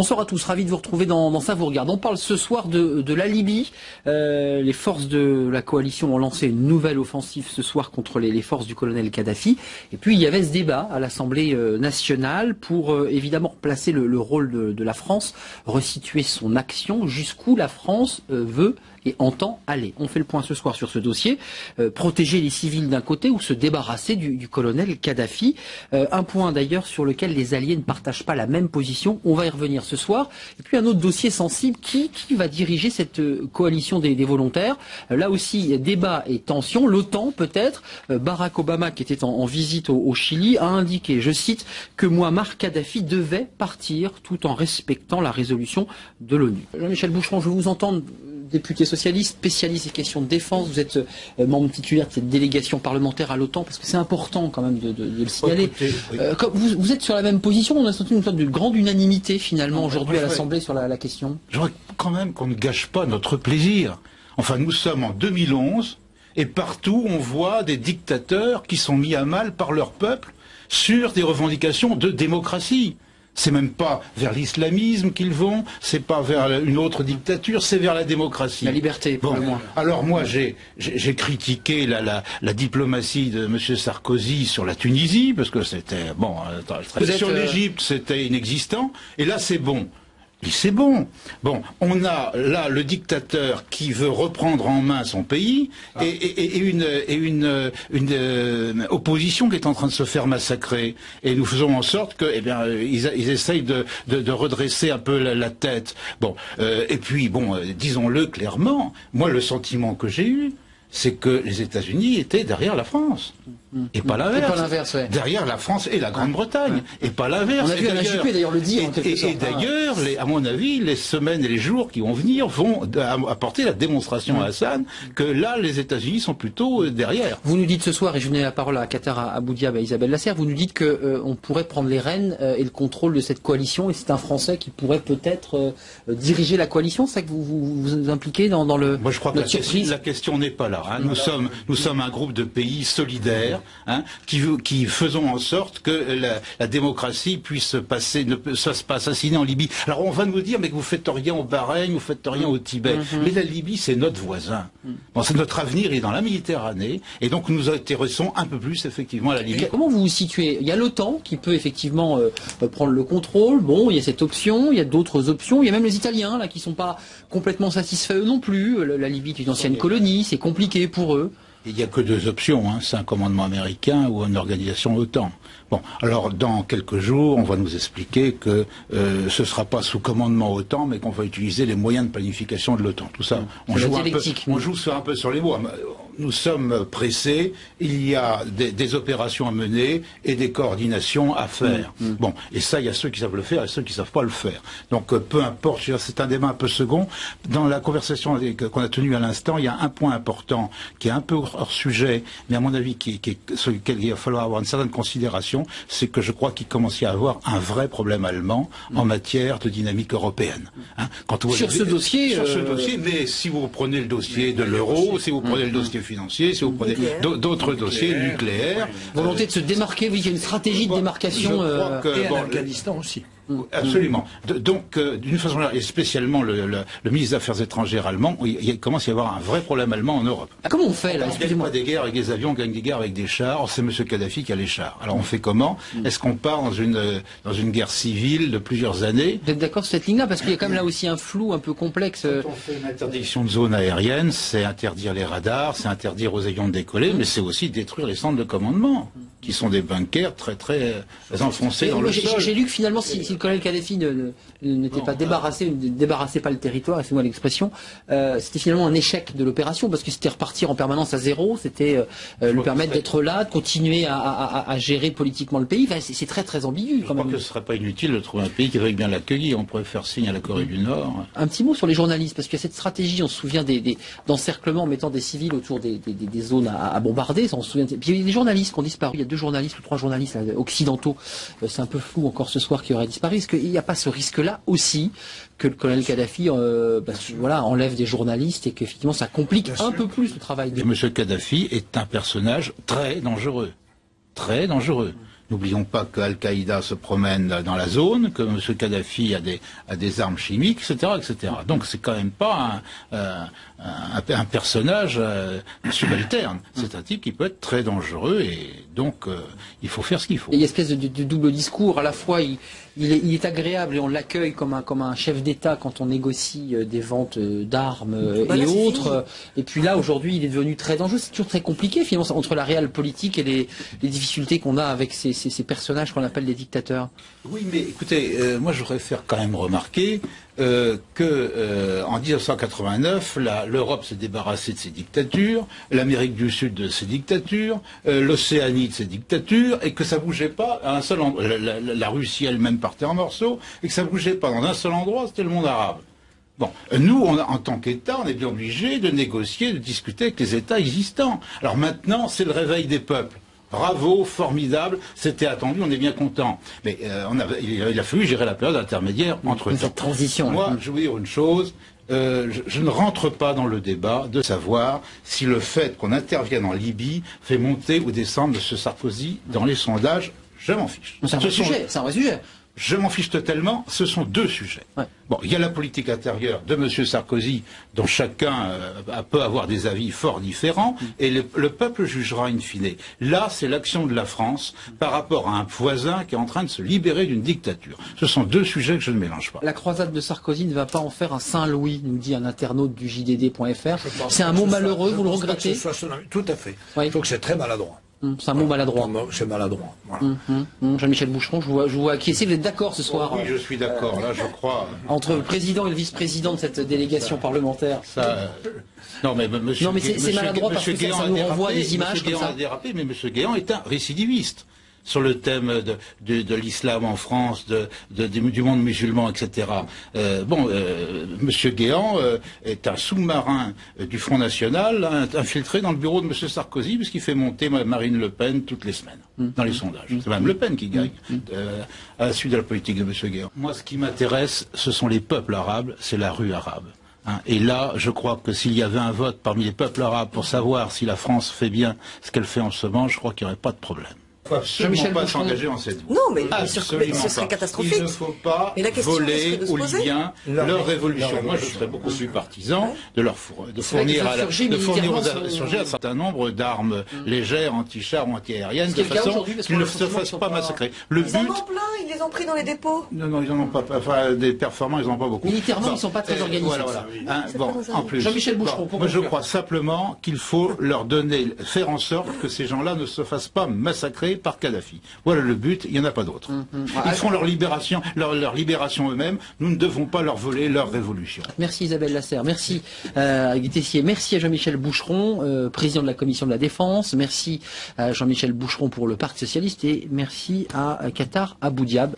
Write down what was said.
Bonsoir à tous, ravi de vous retrouver dans Ça vous regarde. On parle ce soir de la Libye. Les forces de la coalition ont lancé une nouvelle offensive ce soir contre les forces du colonel Kadhafi. Et puis il y avait ce débat à l'Assemblée nationale pour évidemment placer le rôle de la France, resituer son action, jusqu'où la France veut et entend aller. On fait le point ce soir sur ce dossier. Protéger les civils d'un côté ou se débarrasser du colonel Kadhafi. Un point d'ailleurs sur lequel les alliés ne partagent pas la même position. On va y revenir ce soir. Et puis un autre dossier sensible. Qui va diriger cette coalition des volontaires? Là aussi, débat et tension. L'OTAN peut-être. Barack Obama, qui était en visite au Chili, a indiqué, je cite, que Mouammar Kadhafi devait partir tout en respectant la résolution de l'ONU. Jean-Michel Boucheron, je vous entends, député socialiste, spécialiste des questions de défense. Vous êtes membre titulaire de cette délégation parlementaire à l'OTAN, parce que c'est important quand même de le signaler. Écoutez, oui. Vous êtes sur la même position. On a senti une sorte de grande unanimité finalement aujourd'hui à l'Assemblée sur la question. Je voudrais quand même qu'on ne gâche pas notre plaisir. Enfin, nous sommes en 2011 et partout on voit des dictateurs qui sont mis à mal par leur peuple sur des revendications de démocratie. C'est même pas vers l'islamisme qu'ils vont, c'est pas vers une autre dictature, c'est vers la démocratie. La liberté, pour le moins. Alors moi, j'ai critiqué la diplomatie de M. Sarkozy sur la Tunisie, parce que c'était, bon, sur l'Égypte, c'était inexistant, et là, c'est bon. Et c'est bon. Bon, on a là le dictateur qui veut reprendre en main son pays et une opposition qui est en train de se faire massacrer. Et nous faisons en sorte que, eh bien, ils essayent de redresser un peu la tête. Bon, et puis bon, disons-le clairement. Moi, le sentiment que j'ai eu, c'est que les États-Unis étaient derrière la France. Et pas l'inverse. Ouais. Derrière la France et la Grande-Bretagne. Et pas l'inverse. On a vu Alain Juppé d'ailleurs le dire en quelque sorte. Et d'ailleurs, à mon avis, les semaines et les jours qui vont venir vont apporter la démonstration à Hassan que là, les États-Unis sont plutôt derrière. Vous nous dites ce soir, et je donne la parole à Qatar Abou Diab, à Isabelle Lasserre, vous nous dites qu'on pourrait prendre les rênes et le contrôle de cette coalition, et c'est un Français qui pourrait peut-être diriger la coalition. C'est ça que vous impliquez dans le... Moi, je crois que la question n'est pas là. Hein. Nous sommes un groupe de pays solidaires. Hein, qui faisons en sorte que la démocratie puisse passer, ne se pas assassiner en Libye. Alors on va nous dire, mais que vous faites rien au Bahreïn, vous faites rien au Tibet. Mais la Libye, c'est notre voisin. Bon, c'est notre avenir, il est dans la Méditerranée, et donc nous intéressons un peu plus effectivement à la Libye. Comment vous vous situez? Il y a l'OTAN qui peut effectivement prendre le contrôle. Bon, il y a cette option, il y a d'autres options. Il y a même les Italiens là qui sont pas complètement satisfaits eux non plus. La Libye est une ancienne colonie, c'est compliqué pour eux. Il n'y a que deux options, hein. C'est un commandement américain ou une organisation OTAN. Bon, alors dans quelques jours, on va nous expliquer que ce ne sera pas sous commandement OTAN, mais qu'on va utiliser les moyens de planification de l'OTAN. Tout ça, on joue un peu sur les mots. Nous sommes pressés, il y a des opérations à mener et des coordinations à faire. Bon, et ça, il y a ceux qui savent le faire et ceux qui ne savent pas le faire. Donc peu importe, c'est un débat un peu second. Dans la conversation qu'on a tenue à l'instant, il y a un point important qui est un peu hors sujet, mais à mon avis sur lequel il va falloir avoir une certaine considération, c'est que je crois qu'il commence à y avoir un vrai problème allemand en matière de dynamique européenne. Hein, sur ce dossier, mais si vous prenez le dossier de l'euro, si vous prenez le dossier financier, si vous prenez d'autres dossiers nucléaires... Volonté de se démarquer, oui, il y a une stratégie de démarcation... et en Afghanistan aussi. Absolument. Donc, d'une façon générale, et spécialement le ministre des Affaires étrangères allemand, il commence à y avoir un vrai problème allemand en Europe. Comment on fait là? On gagne pas des guerres avec des avions, on gagne des guerres avec des chars. C'est M. Kadhafi qui a les chars. Alors on fait comment? Est-ce qu'on part dans une guerre civile de plusieurs années? Vous êtes d'accord sur cette ligne-là? Parce qu'il y a quand même là aussi un flou un peu complexe. Quand on fait une interdiction de zone aérienne, c'est interdire les radars, c'est interdire aux avions de décoller, mais c'est aussi détruire les centres de commandement, qui sont des bunkers très enfoncés dans le sol. J'ai lu que finalement, si le colonel Kadhafi n'était pas débarrassé, ne débarrassait pas le territoire, excusez-moi l'expression, c'était finalement un échec de l'opération, parce que c'était repartir en permanence à zéro, c'était lui permettre d'être là, de continuer à gérer politiquement le pays. Enfin, c'est très ambigu quand même. Je crois que ce ne serait pas inutile de trouver un pays qui veuille bien l'accueillir. On pourrait faire signe à la Corée du Nord. Un petit mot sur les journalistes, parce qu'il y a cette stratégie, on se souvient d'encerclement en mettant des civils autour des zones à bombarder, ça on se souvient. Puis il y a des journalistes qui ont disparu. Il y a 2 journalistes ou 3 journalistes occidentaux, c'est un peu flou encore ce soir, qui auraient disparu. Est-ce qu'il n'y a pas ce risque-là aussi que le colonel Kadhafi enlève des journalistes et qu'effectivement ça complique un peu plus le travail M. Kadhafi est un personnage très dangereux. Très dangereux. N'oublions pas que Al-Qaïda se promène dans la zone, que M. Kadhafi a des armes chimiques, etc., etc. Donc c'est quand même pas un personnage subalterne. C'est un type qui peut être très dangereux et donc il faut faire ce qu'il faut. Il y a une espèce de double discours. À la fois, il est agréable et on l'accueille comme un chef d'État quand on négocie des ventes d'armes et autres. Et puis là, aujourd'hui, il est devenu très dangereux. C'est toujours très compliqué, finalement, entre la réelle politique et les difficultés qu'on a avec ces personnages qu'on appelle des dictateurs. Oui, mais écoutez, moi je voudrais faire quand même remarquer en 1989, l'Europe s'est débarrassée de ses dictatures, l'Amérique du Sud de ses dictatures, l'Océanie de ses dictatures, et que ça bougeait pas à un seul endroit. La Russie elle-même partait en morceaux, et que ça bougeait pas dans un seul endroit, c'était le monde arabe. Bon, nous, en tant qu'État, on est bien obligé de négocier, de discuter avec les États existants. Alors maintenant, c'est le réveil des peuples. Bravo, formidable, c'était attendu, on est bien content. Mais il a fallu gérer la période intermédiaire entre-temps. Cette transition. Moi, je veux dire une chose, je ne rentre pas dans le débat de savoir si le fait qu'on intervienne en Libye fait monter ou descendre M. Sarkozy dans les sondages. Je m'en fiche. C'est un vrai sujet, c'est un vrai sujet. Je m'en fiche totalement, ce sont deux sujets. Ouais. Bon, il y a la politique intérieure de M. Sarkozy, dont chacun peut avoir des avis fort différents, et le peuple jugera in fine. Là, c'est l'action de la France par rapport à un voisin qui est en train de se libérer d'une dictature. Ce sont deux sujets que je ne mélange pas. La croisade de Sarkozy ne va pas en faire un Saint-Louis, nous dit un internaute du JDD.fr. C'est un mot malheureux, vous le regrettez? Tout à fait. Oui. Je trouve que c'est très maladroit. C'est un mot maladroit. C'est maladroit. Voilà. Jean-Michel Boucheron, je vous vois acquiescer. Vous êtes d'accord ce soir? Oui, je suis d'accord. Là, je crois. Entre le président et le vice-président de cette délégation parlementaire. Non, mais monsieur. Non, mais c'est maladroit parce que ça nous renvoie des images comme ça. A dérapé, mais M. Guéant est un récidiviste sur le thème de l'islam en France, du monde musulman, etc. M. Guéant est un sous-marin du Front National infiltré dans le bureau de M. Sarkozy, puisqu'il fait monter Marine Le Pen toutes les semaines dans les sondages. C'est même Le Pen qui gagne à la suite de la politique de M. Guéant. Moi, ce qui m'intéresse, ce sont les peuples arabes, c'est la rue arabe. Et là, je crois que s'il y avait un vote parmi les peuples arabes pour savoir si la France fait bien ce qu'elle fait en ce moment, je crois qu'il n'y aurait pas de problème. Il ne faut absolument pas s'engager en cette voie. Non, mais ce serait catastrophique. Il ne faut pas voler aux Libyens leur révolution. Moi, je serais beaucoup plus partisan de fournir aux insurgés un certain nombre d'armes légères, anti-chars ou anti-aériennes, de façon qu'ils ne se fassent pas massacrer. Ils en ont plein, ils les ont pris dans les dépôts. Non, ils n'en ont pas. Enfin, des performants, ils n'en ont pas beaucoup. Militairement, ils ne sont pas très organisés. Voilà. En plus. Jean-Michel Boucheron, moi, je crois simplement qu'il faut leur faire en sorte que ces gens-là ne se fassent pas massacrer par Kadhafi. Voilà le but, il n'y en a pas d'autre. Ils font leur libération eux-mêmes, nous ne devons pas leur voler leur révolution. Merci Isabelle Lasserre, merci Guy Tessier, merci à Jean-Michel Boucheron, président de la Commission de la Défense, merci à Jean-Michel Boucheron pour le Parti Socialiste et merci à Qatar Abou Diab.